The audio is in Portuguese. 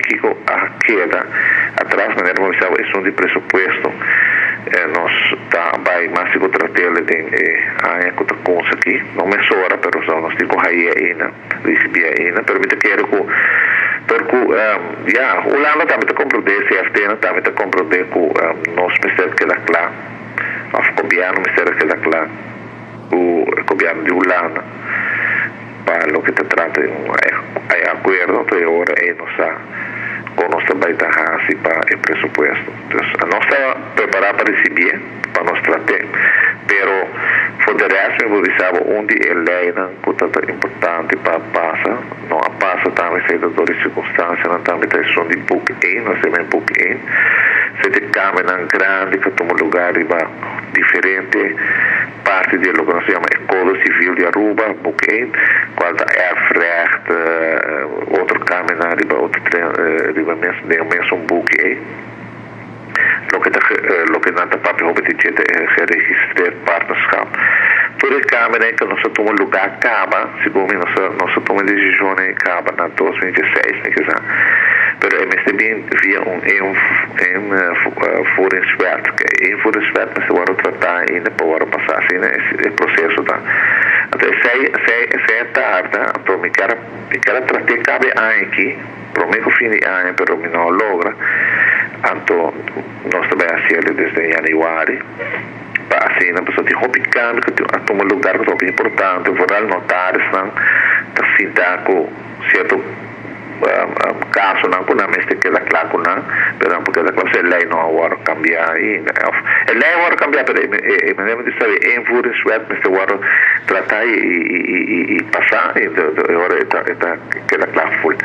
Kiko a queda atrás maneira como estava isso de pressuposto nós vai mais se tratele de a época com isso aqui não me sora pero só nós temos aí ainda recebia ainda permite que era com percu Holanda também está compreendendo CFT também está compreendendo com nós ministério que dá claro o governo ministério que dá claro o governo de Holanda para lo que te trata de hay acuerdo pero ahora no está con nuestra baita así para el presupuesto entonces no está preparada para recibir para nos tratar pero federal me visava onde ele era que importante para passar não a passa também se da dor circunstância não também tem som de book in não se vem book in se te caminham grande que toma lugar riba diferente parte de lo que nós chama Escola Civil de Aruba book in quando Airfrecht outro caminhar riba outro riba mesmo book in lo que nata papi hobetichete geregistreerd partnerschap. Por el Câmara que nós tomamos lugar acaba, segundo nós tomamos decisão acaba na 2016, né, que já. Pero é também via Voeringswet, que Voeringswet mas agora tratar ainda para passar assim, né, esse processo da. Então sei tarde, então me quero tratar cabe aqui, prometo fim de ano, pero me não logra. Então nós também fazemos desde janeiro. Assim, a pessoa tem roupa câmbio, que tem um lugar que é importante, vou notar, está cidade com certo caso, não com a mesma que ela claro, não, porque a classe lei não agora cambiar ainda. A lei agora cambiar, mas me lembro de saber, em Voeringswet, mas agora tratar e passar, e agora está que ela claro full.